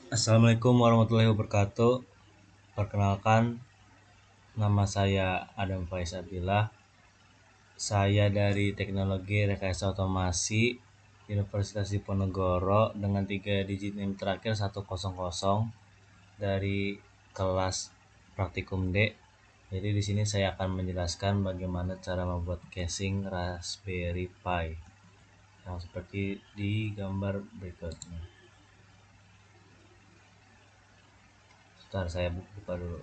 Assalamualaikum warahmatullahi wabarakatuh. Perkenalkan, nama saya Adam Faiz Abdillah. Saya dari Teknologi Rekayasa Otomasi Universitas Diponegoro dengan 3 digit NIM terakhir 100 dari kelas Praktikum D. Jadi di sini saya akan menjelaskan bagaimana cara membuat casing Raspberry Pi yang seperti di gambar berikutnya. Sebentar, saya buka dulu.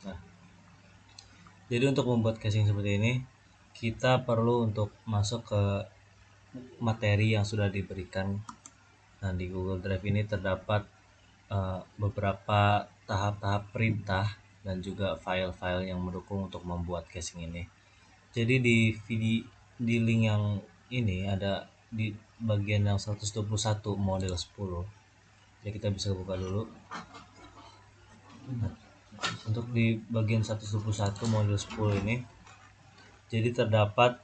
Nah, jadi untuk membuat casing seperti ini, kita perlu untuk masuk ke materi yang sudah diberikan. Nah, di Google Drive ini terdapat beberapa tahap-tahap perintah dan juga file-file yang mendukung untuk membuat casing ini. Jadi di link yang ini ada di bagian yang 121 model 10. Jadi kita bisa buka dulu. Nah, untuk di bagian 121 model 10 ini, jadi terdapat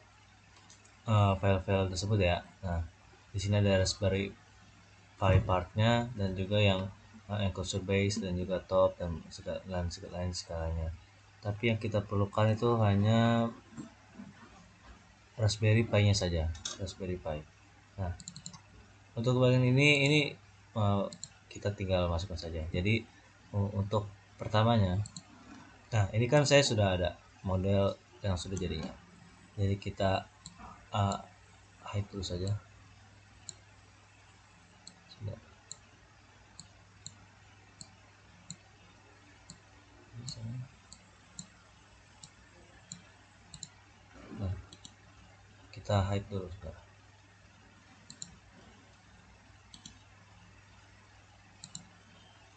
file-file tersebut ya. Nah, di sini ada Raspberry Pi partnya dan juga yang enclosure base dan juga top dan lain segalanya. Tapi yang kita perlukan itu hanya Raspberry Pi-nya saja, Raspberry Pi. Nah, untuk bagian ini uh, kita tinggal masukkan saja. Jadi untuk pertamanya, nah ini kan saya sudah ada model yang sudah jadinya. Jadi kita uh, hide dulu saja. Sudah. Nah, kita hide dulu sudah.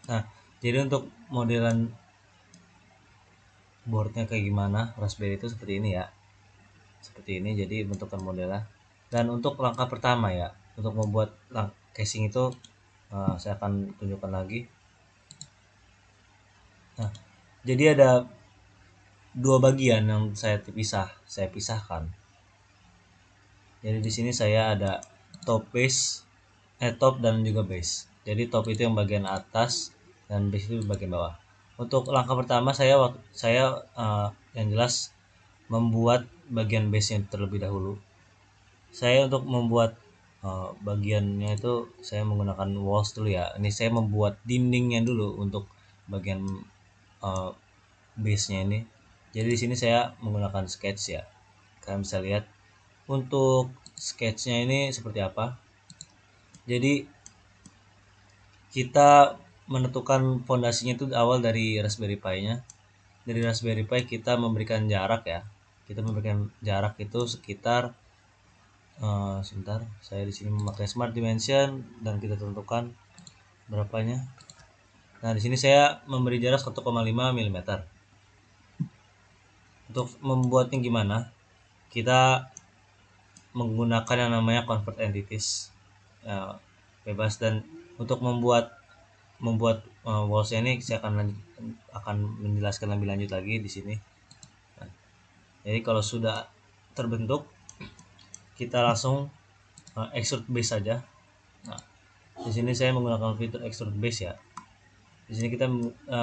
Nah, jadi untuk modelan boardnya kayak gimana, Raspberry itu seperti ini ya. Seperti ini, jadi bentukan modelnya. Dan untuk langkah pertama ya, untuk membuat casing itu saya akan tunjukkan lagi. Nah, jadi ada dua bagian yang saya pisahkan. Jadi di sini saya ada top dan juga base. Jadi top itu yang bagian atas dan base itu bagian bawah. Untuk langkah pertama saya yang jelas membuat bagian base-nya terlebih dahulu. Saya untuk membuat bagiannya itu saya menggunakan walls dulu ya. Ini saya membuat dindingnya dulu untuk bagian uh, base-nya ini. Jadi di sini saya menggunakan sketch ya. Kalian bisa lihat untuk sketchnya ini seperti apa. Jadi kita menentukan fondasinya itu awal dari Raspberry Pi-nya. Dari Raspberry Pi kita memberikan jarak ya. Kita memberikan jarak itu sekitar sebentar, saya di sini memakai Smart Dimension dan kita tentukan berapanya. Nah, di sini saya memberi jarak 1,5 mm. Untuk membuatnya gimana? Kita menggunakan yang namanya convert entities. Ya, bebas. Dan untuk membuat walls ini saya akan menjelaskan lebih lanjut lagi di sini. Nah, jadi kalau sudah terbentuk, kita langsung extrude base saja. Nah, di sini saya menggunakan fitur extrude base ya. Di sini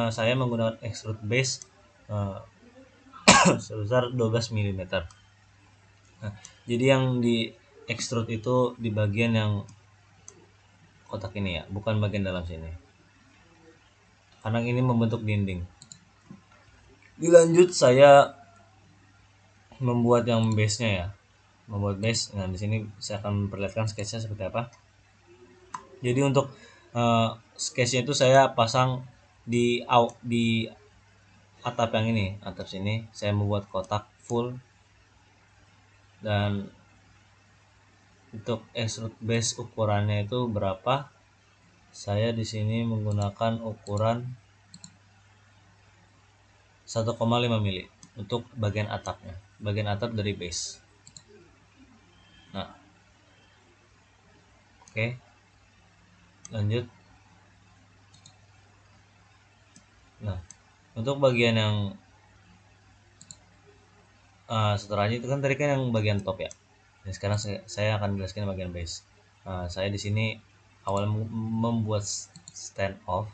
saya menggunakan extrude base uh, sebesar 12 mm. Nah, jadi yang di extrude itu di bagian yang kotak ini ya, bukan bagian dalam sini. Karena ini membentuk dinding. Dilanjut saya membuat yang base-nya ya. Membuat base. Nah, di sini saya akan memperlihatkan sketch-nya seperti apa. Jadi untuk sketch-nya itu saya pasang di atap yang ini, atap sini saya membuat kotak full. Dan untuk extrude base ukurannya itu berapa? Saya di sini menggunakan ukuran 1,5 mili untuk bagian atapnya, bagian atap dari base. Nah, oke, lanjut. Nah, untuk bagian yang setelahnya itu kan tadi kan yang bagian top ya. Dan sekarang saya akan jelaskan bagian base. Saya di sini awal membuat stand off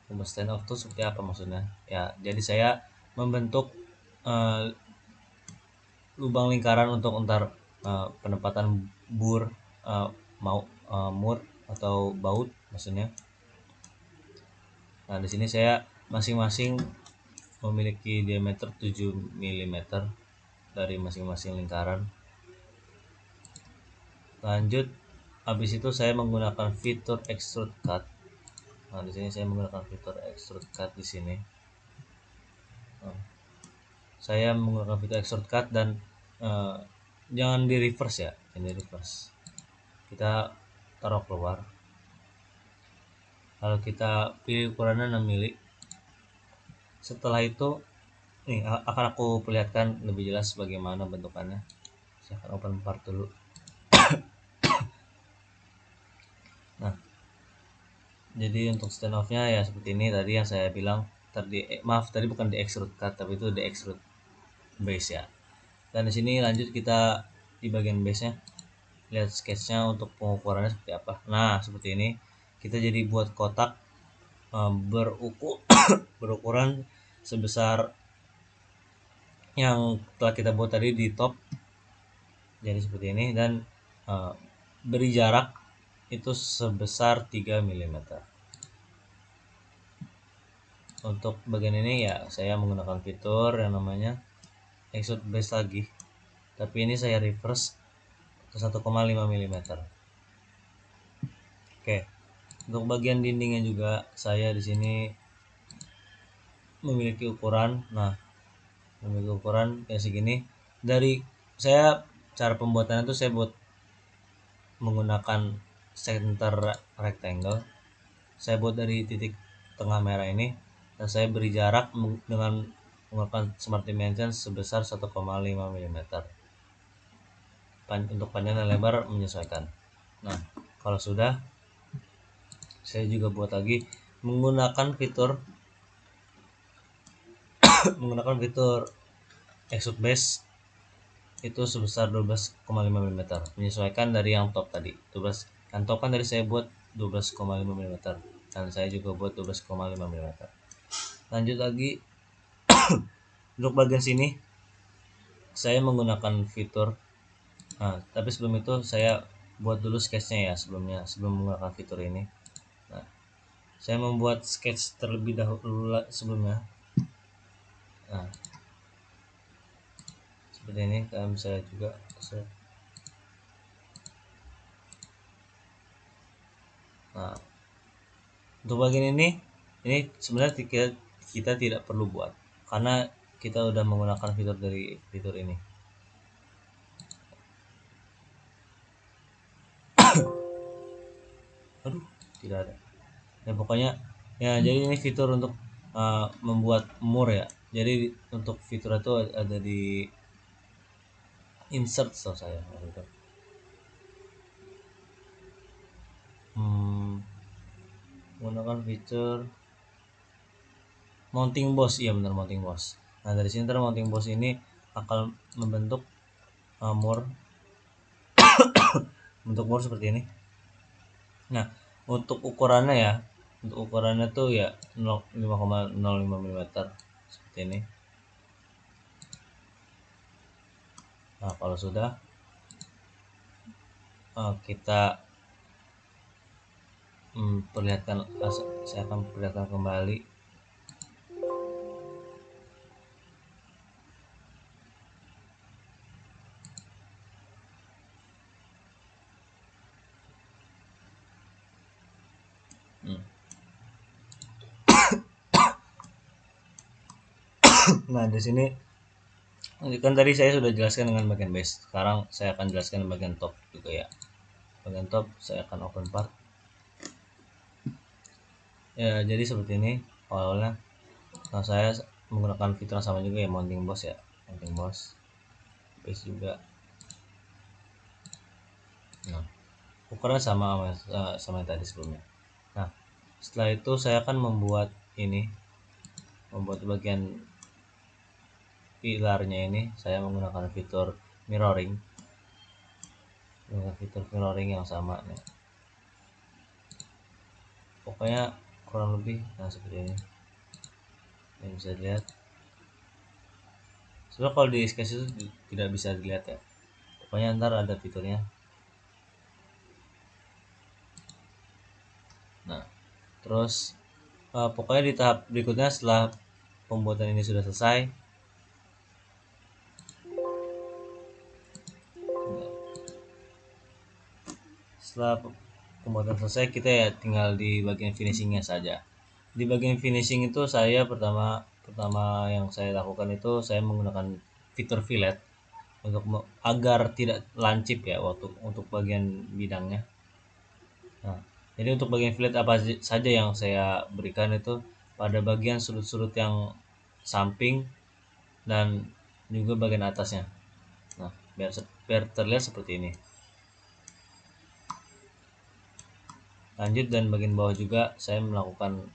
itu seperti apa maksudnya ya. Jadi saya membentuk lubang lingkaran untuk entar penempatan bur mur atau baut maksudnya. Nah di sini saya masing-masing memiliki diameter 7 mm dari masing-masing lingkaran. Lanjut, habis itu saya menggunakan fitur extrude cut. Nah di sini saya menggunakan fitur extrude cut di sini. Nah, saya menggunakan fitur extrude cut dan jangan di reverse ya, jangan di reverse. Kita taruh keluar. Lalu kita pilih ukurannya 6 mili. Setelah itu nih akan aku perlihatkan lebih jelas bagaimana bentukannya. Saya akan open part dulu. Nah, jadi untuk stand off-nya ya seperti ini tadi yang saya bilang. Tadi bukan di extrude cut tapi itu di extrude base ya. Dan di sini lanjut kita di bagian base-nya. Lihat sketch-nya untuk pengukurannya seperti apa. Nah, seperti ini. Kita jadi buat kotak berukuran sebesar yang telah kita buat tadi di top. Jadi seperti ini dan beri jarak itu sebesar 3 mm. Untuk bagian ini ya saya menggunakan fitur yang namanya extrude base lagi. Tapi ini saya reverse ke 1,5 mm. Oke. Untuk bagian dindingnya juga saya di sini memiliki ukuran. Nah, memiliki ukuran kayak segini. Dari saya cara pembuatannya itu saya buat menggunakan center rectangle. Saya buat dari titik tengah merah ini dan saya beri jarak dengan menggunakan smart dimension sebesar 1,5 mm. Untuk panjang dan lebar menyesuaikan. Nah, kalau sudah saya juga buat lagi menggunakan fitur extrude base itu sebesar 12,5 mm menyesuaikan dari yang top tadi. 12 yang top kan dari saya buat 12,5 mm dan saya juga buat 12,5 mm. Lanjut lagi untuk bagian sini saya menggunakan fitur. Nah, tapi sebelum itu saya buat dulu sketchnya ya sebelum menggunakan fitur ini. Nah, saya membuat sketch terlebih dahulu sebelumnya. Nah, seperti ini kalian bisa juga Nah, untuk bagian ini sebenarnya kita tidak perlu buat karena kita udah menggunakan fitur dari fitur ini. Aduh, tidak ada. Ya pokoknya ya jadi ini fitur untuk membuat mur ya. Jadi untuk fitur itu ada di insert setahu saya waktu itu. Menggunakan fitur mounting boss, iya benar mounting boss. Nah dari sini mounting boss ini akan membentuk mur bentuk mur seperti ini. Nah untuk ukurannya ya, untuk ukurannya tuh ya 5,05 mm seperti ini. Nah kalau sudah kita saya akan perlihatkan kembali. Nah di sini kan tadi saya sudah jelaskan dengan bagian base. Sekarang saya akan jelaskan bagian top juga ya. Bagian top saya akan open part. Ya jadi seperti ini awalnya. Nah saya menggunakan fitur sama juga ya mounting boss ya, mounting boss base juga. Nah ukuran sama yang tadi sebelumnya. Nah setelah itu saya akan membuat bagian pilarnya ini. Saya menggunakan fitur mirroring yang sama nih. pokoknya kurang lebih seperti ini yang bisa dilihat. Sebenarnya kalau di sketch itu tidak bisa dilihat ya, pokoknya ntar ada fiturnya. Nah terus pokoknya di tahap berikutnya setelah pembuatan ini sudah selesai, setelah pembuatan selesai kita ya tinggal di bagian finishingnya saja. Di bagian finishing itu saya pertama yang saya lakukan itu saya menggunakan fitur fillet untuk agar tidak lancip ya waktu untuk bagian bidangnya. Nah, jadi untuk bagian fillet apa saja yang saya berikan itu pada bagian sudut-sudut yang samping dan juga bagian atasnya. Nah, biar terlihat seperti ini. Lanjut dan bagian bawah juga saya melakukan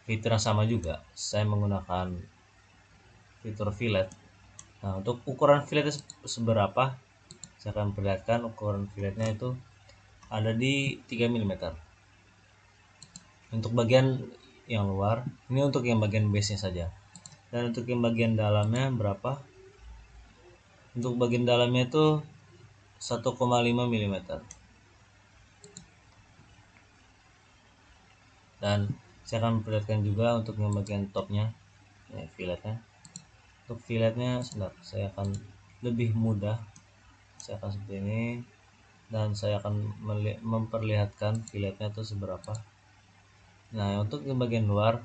fitur yang sama juga. Saya menggunakan fitur fillet. Nah, untuk ukuran filletnya seberapa? Saya akan perlihatkan ukuran filletnya itu ada di 3 mm. Untuk bagian yang luar, ini untuk yang bagian base-nya saja. Dan untuk yang bagian dalamnya berapa? Untuk bagian dalamnya itu 1,5 mm. Dan saya akan perlihatkan juga untuk yang bagian topnya, ya, filletnya. Untuk filletnya sebentar, saya akan lebih mudah. Saya akan seperti ini dan saya akan memperlihatkan filletnya itu seberapa. Nah, untuk yang bagian luar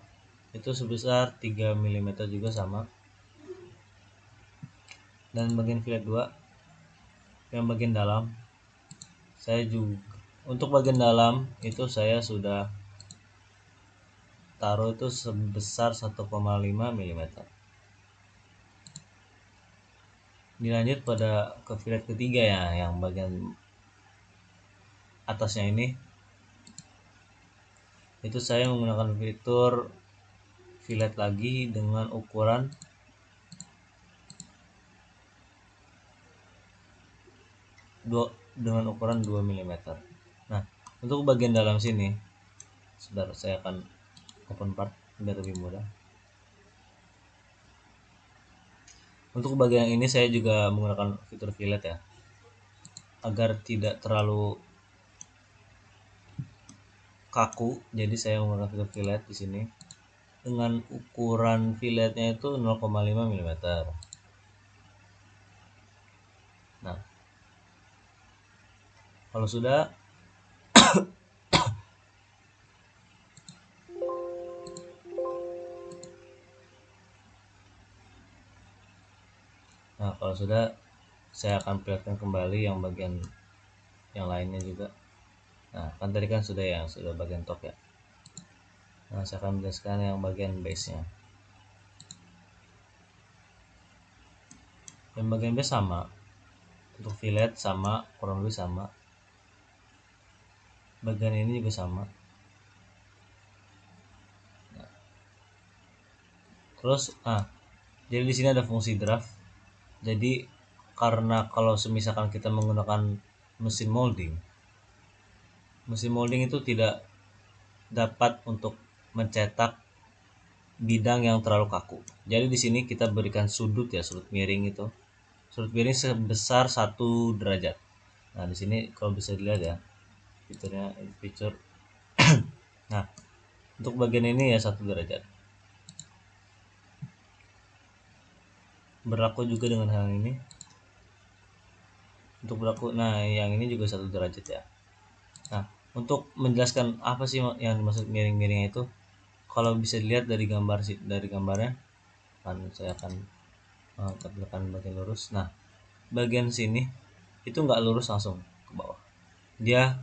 itu sebesar 3 mm juga sama. Dan bagian fillet 2 yang bagian dalam saya juga untuk bagian dalam itu saya sudah taruh itu sebesar 1,5 mm. Dilanjut pada ke fillet ketiga ya, yang bagian atasnya ini itu saya menggunakan fitur fillet lagi dengan ukuran dengan ukuran 2 mm. Nah, untuk bagian dalam sini sebentar saya akan open part biar lebih mudah. Untuk bagian ini saya juga menggunakan fitur fillet ya, agar tidak terlalu kaku. Jadi saya menggunakan fitur fillet di sini dengan ukuran filletnya itu 0,5 mm. Nah, kalau sudah saya akan perlihatkan kembali yang bagian yang lainnya juga. Nah, kan tadi kan sudah yang sudah bagian top ya. Nah, saya akan menjelaskan yang bagian base-nya. Yang bagian base sama, untuk fillet sama, kurang lebih sama. Bagian ini juga sama. Nah, terus jadi di sini ada fungsi draft. Jadi karena kalau semisalkan kita menggunakan mesin molding itu tidak dapat untuk mencetak bidang yang terlalu kaku. Jadi di sini kita berikan sudut ya, sudut miring itu. Sudut miring sebesar 1 derajat. Nah, di sini kalau bisa dilihat ya, fiturnya fitur. Nah, untuk bagian ini ya 1 derajat. Berlaku juga dengan hal ini. Untuk berlaku, nah yang ini juga 1 derajat ya. Nah, untuk menjelaskan apa sih yang dimaksud miring-miringnya itu, kalau bisa dilihat dari gambarnya kan saya akan tampilkan bagian lurus. Nah, bagian sini itu nggak lurus langsung ke bawah, dia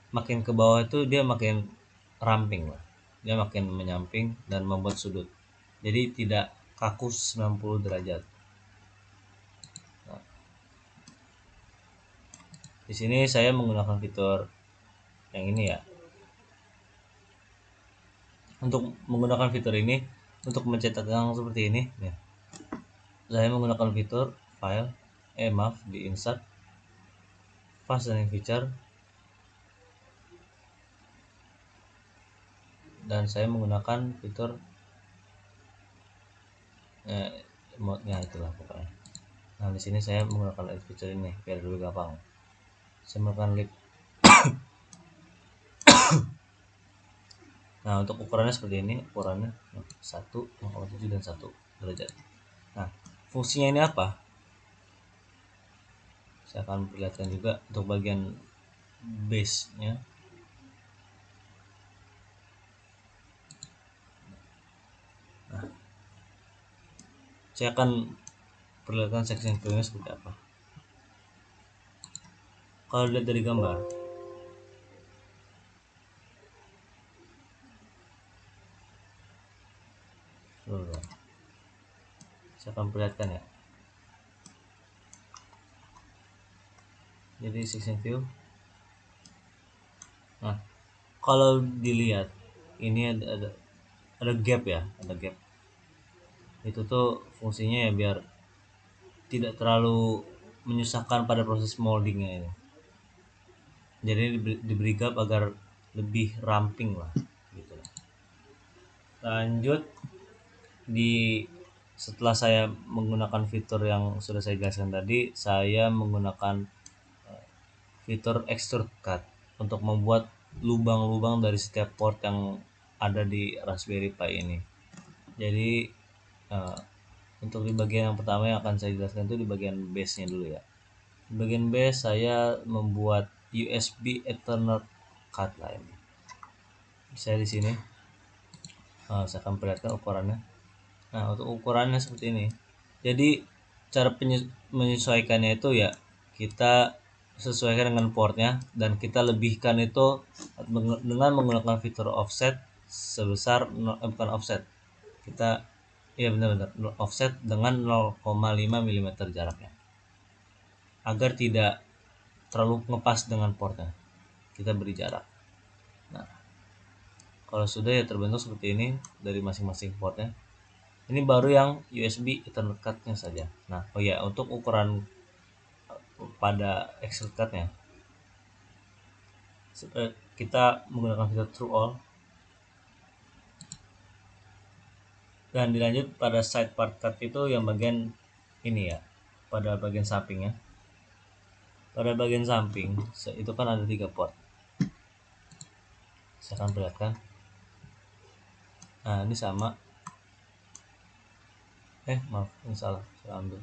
makin ke bawah itu dia makin ramping lah, dia makin menyamping dan membuat sudut, jadi tidak kaku 90 derajat. Nah, di sini saya menggunakan fitur yang ini ya. Untuk menggunakan fitur ini, untuk mencetak yang seperti ini ya, saya menggunakan fitur file di insert fast and feature. dan saya menggunakan fitur mode-nya itulah pokoknya. Nah di sini saya menggunakan edit feature ini biar lebih gampang. Saya melakukan lip. Nah untuk ukurannya seperti ini, ukurannya 1,7 dan 1 derajat. Nah fungsinya ini apa? Saya akan perlihatkan juga untuk bagian base nya. Nah, saya akan perlihatkan section view nya seperti apa. Kalau dilihat dari gambar, saya akan perlihatkan ya. Jadi section view. Nah, kalau dilihat ini ada gap ya, ada gap. Itu tuh fungsinya ya biar tidak terlalu menyusahkan pada proses moldingnya ini. Jadi diberi gap agar lebih ramping lah gitu. Lanjut setelah saya menggunakan fitur yang sudah saya jelaskan tadi, saya menggunakan fitur extrude cut untuk membuat lubang-lubang dari setiap port yang ada di Raspberry Pi ini. Jadi untuk di bagian yang pertama yang akan saya jelaskan itu di bagian base-nya dulu ya. Di bagian base saya membuat USB Ethernet cut line. Saya di sini saya akan perlihatkan ukurannya. Nah untuk ukurannya seperti ini. Jadi cara menyesuaikannya itu ya kita sesuaikan dengan portnya dan kita lebihkan itu dengan menggunakan fitur offset sebesar bukan offset, kita benar-benar offset dengan 0,5 mm jaraknya agar tidak terlalu ngepas dengan portnya, kita beri jarak. Nah kalau sudah ya terbentuk seperti ini dari masing-masing portnya. Ini baru yang USB Ethernet cut-nya saja. Nah, oh ya, untuk ukuran pada extrude cut-nya kita menggunakan fitur true all dan dilanjut pada side part cut itu yang bagian ini ya, pada bagian sampingnya. Pada bagian samping itu kan ada 3 port. Saya akan perlihatkan. Nah, ini sama. Maaf, ini salah. Saya ambil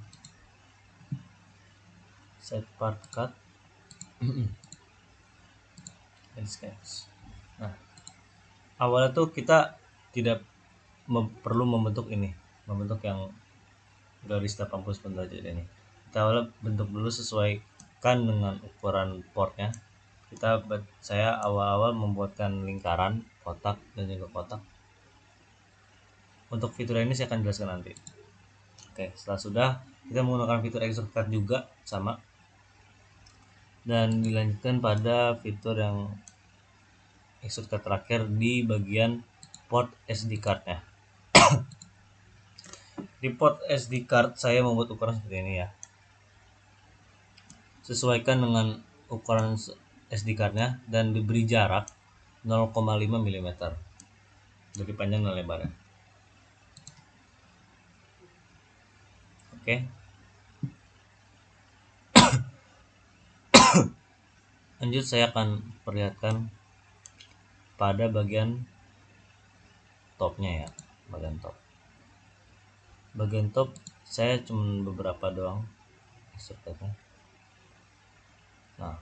side part cut. Nah, awalnya tuh kita tidak perlu membentuk yang garis 89 derajat ini. Kita awalnya bentuk dulu sesuaikan dengan ukuran portnya. Saya awal-awal membuatkan lingkaran, kotak dan juga kotak. Untuk fitur ini saya akan jelaskan nanti. Oke, setelah sudah kita menggunakan fitur extrude cut juga sama. Dan dilanjutkan pada fitur yang extrude cut terakhir di bagian port SD card-nya. Di port SD card saya membuat ukuran seperti ini ya. Sesuaikan dengan ukuran SD card-nya dan diberi jarak 0,5 mm dari panjang dan lebarnya. Oke. Lanjut saya akan perlihatkan pada bagian topnya ya, bagian top saya cuma beberapa doang extrude. Nah,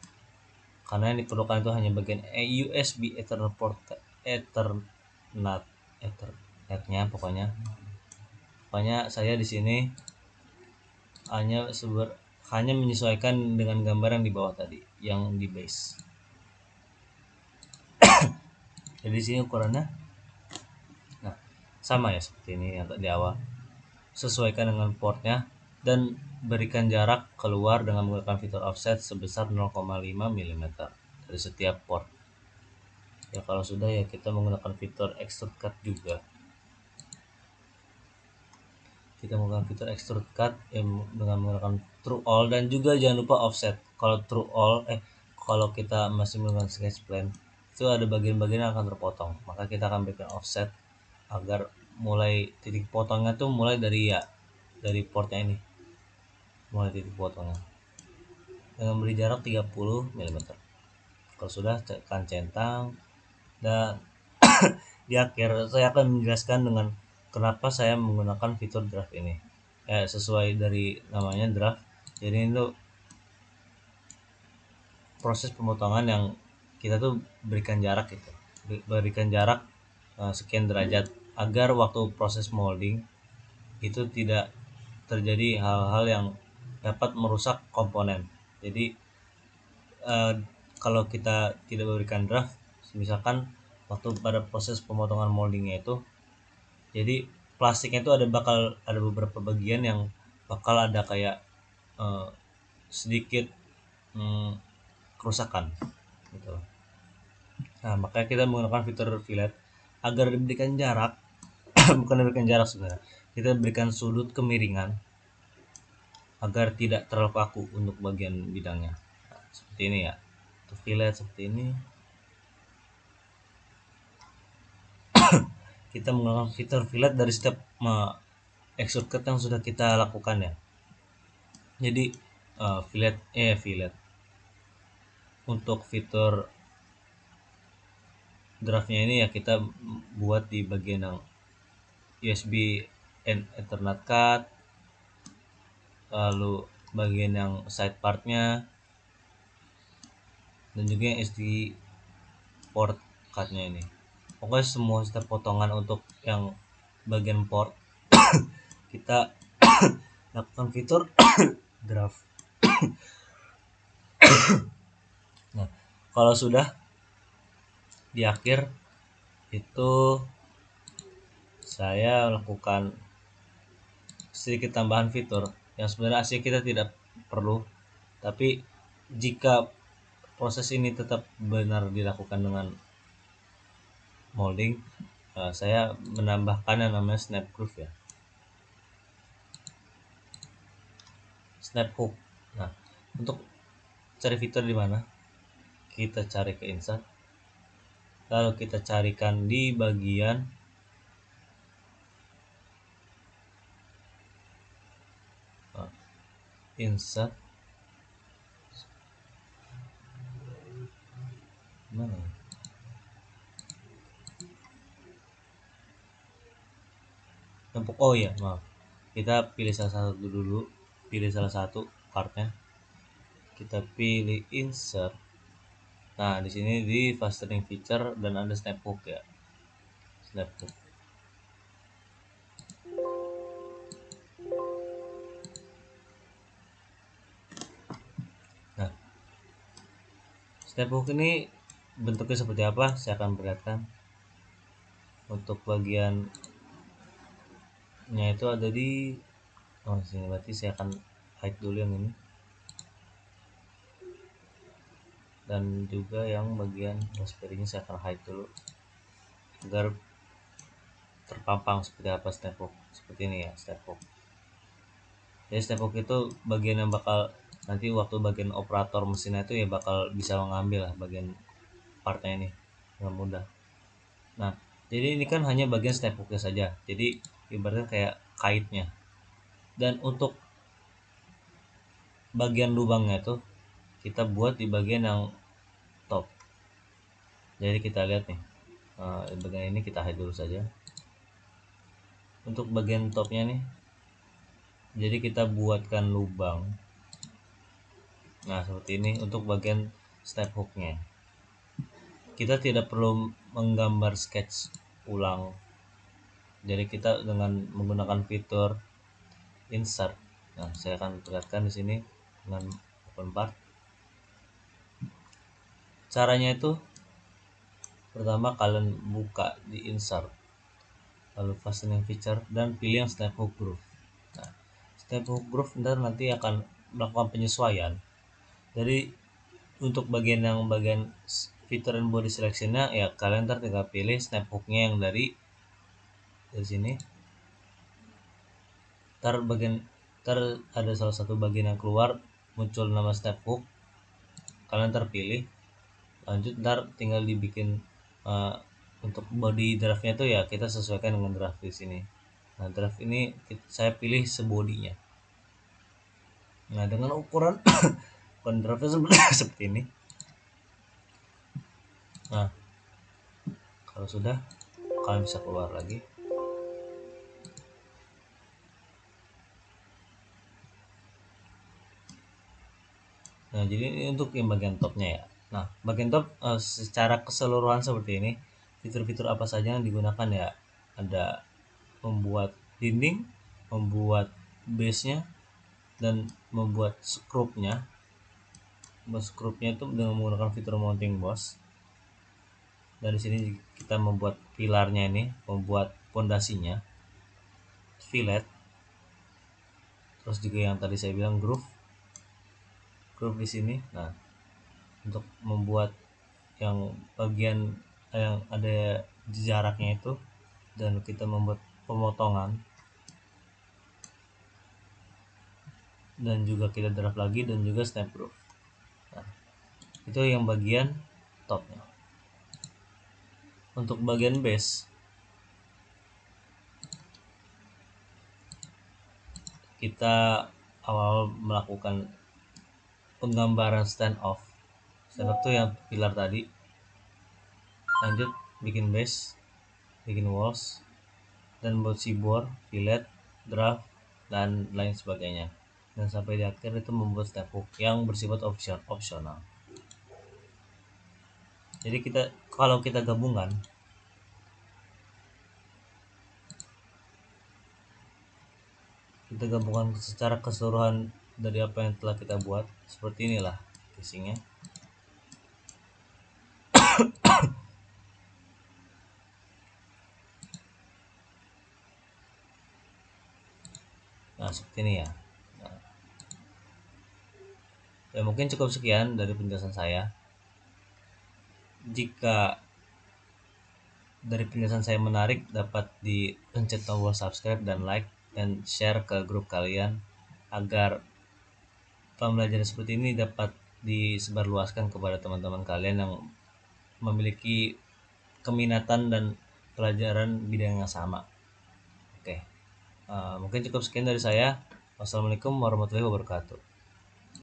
karena yang diperlukan itu hanya bagian USB Ethernet port Ethernet-nya pokoknya saya di sini hanya menyesuaikan dengan gambar yang di bawah tadi, yang di base. Jadi di sini ukurannya sama ya seperti ini yang di awal. Sesuaikan dengan portnya dan berikan jarak keluar dengan menggunakan fitur offset sebesar 0,5 mm dari setiap port. Ya kalau sudah ya kita menggunakan fitur extrude cut juga. Kita menggunakan fitur extrude cut dengan menggunakan true all dan juga jangan lupa offset. Kalau true all kalau kita masih menggunakan sketch plan, itu ada bagian-bagian yang akan terpotong, maka kita akan berikan offset agar mulai titik potongnya tuh mulai dari dari portnya ini, mulai titik potongnya dengan beri jarak 30 mm. Kalau sudah, tekan centang. Dan di akhir saya akan menjelaskan dengan kenapa saya menggunakan fitur draft ini. Sesuai dari namanya draft, jadi itu proses pemotongan yang kita tuh berikan jarak gitu, berikan jarak sekian derajat agar waktu proses molding itu tidak terjadi hal-hal yang dapat merusak komponen. Jadi kalau kita tidak memberikan draft, misalkan waktu pada proses pemotongan moldingnya itu, jadi plastiknya itu bakal ada beberapa bagian yang bakal ada kayak eh, sedikit kerusakan gitu. Nah, makanya kita menggunakan fitur fillet agar diberikan jarak bukan diberikan jarak sebenarnya, kita berikan sudut kemiringan agar tidak terlalu kaku untuk bagian bidangnya. Nah, seperti ini ya, untuk fillet seperti ini. Kita menggunakan fitur fillet dari step extrude cut yang sudah kita lakukan ya. Jadi fillet untuk fitur draftnya ini ya kita buat di bagian yang USB and Ethernet card, lalu bagian yang side partnya, dan juga yang SD port cardnya ini. Pokoknya semua step potongan untuk yang bagian port kita lakukan fitur draft. Nah, kalau sudah di akhir itu saya lakukan sedikit tambahan fitur yang sebenarnya asli kita tidak perlu, tapi jika proses ini tetap benar dilakukan dengan molding, saya menambahkan yang namanya snap groove ya, snap hook. Nah, untuk cari fitur di mana, kita cari ke insert, lalu kita carikan di bagian insert, mana ya? Oh iya, maaf, kita pilih salah satu dulu, pilih salah satu partnya, kita pilih insert. Nah, di sini di fastening feature dan ada snap hook ya, snap hook. Nah, snap hook ini bentuknya seperti apa saya akan perlihatkan. Untuk bagiannya itu ada di sini, berarti saya akan hide dulu yang ini, dan juga yang bagian raspberry-nya saya akan hide dulu agar terpampang seperti apa snap hook. Seperti ini ya snap hook. Jadi snap hook itu bagian yang bakal nanti waktu bagian operator mesinnya itu ya bakal bisa mengambil lah bagian partnya ini dengan mudah. Nah, jadi ini kan hanya bagian snap hooknya saja, jadi ibaratnya kayak kaitnya. Dan untuk bagian lubangnya itu kita buat di bagian yang top. Jadi kita lihat nih, bagian ini kita hide dulu saja. Untuk bagian topnya nih, jadi kita buatkan lubang. Nah, seperti ini untuk bagian snap hooknya. Kita tidak perlu menggambar sketch ulang, jadi kita dengan menggunakan fitur insert. Nah, saya akan perlihatkan di sini dengan open part. Caranya itu pertama kalian buka di insert, lalu fastening feature dan pilih yang snap hook groove. Nah, snap hook groove nanti akan melakukan penyesuaian. Jadi untuk bagian fitur dan body selection-nya ya kalian tinggal pilih snap hooknya yang dari sini. Ada salah satu bagian yang keluar muncul nama snap hook, kalian terpilih Lanjut ntar tinggal dibikin untuk body draftnya tuh ya kita sesuaikan dengan draft di sini. Nah draft ini saya pilih sebodinya. Nah dengan ukuran draftnya seperti ini. Nah kalau sudah kalian bisa keluar lagi. Nah jadi ini untuk yang bagian topnya ya. Nah bagian top secara keseluruhan seperti ini. Fitur-fitur apa saja yang digunakan ya, ada membuat dinding, membuat base-nya, dan membuat skrupnya. Skrupnya itu dengan menggunakan fitur mounting boss. Dari sini kita membuat pilarnya ini, membuat pondasinya, fillet, terus juga yang tadi saya bilang groove di sini. Nah untuk membuat yang bagian yang ada jaraknya itu, dan kita membuat pemotongan, dan juga kita draft lagi, dan juga snap groove. Nah itu yang bagian topnya. Untuk bagian base kita awal melakukan penggambaran stand off tuh yang pilar tadi. Lanjut bikin base, bikin walls, dan buat seaboard, fillet, draft, dan lain sebagainya. Dan sampai di akhir itu membuat step hook yang bersifat opsional. Jadi kalau kita gabungkan secara keseluruhan dari apa yang telah kita buat, seperti inilah casingnya. Nah seperti ini ya. Nah, ya mungkin cukup sekian dari penjelasan saya. Jika dari penjelasan saya menarik, dapat dipencet tombol subscribe dan like, dan share ke grup kalian agar pembelajaran seperti ini dapat disebarluaskan kepada teman-teman kalian yang memiliki keminatan dan pelajaran bidang yang sama. Oke, mungkin cukup sekian dari saya. Wassalamualaikum warahmatullahi wabarakatuh.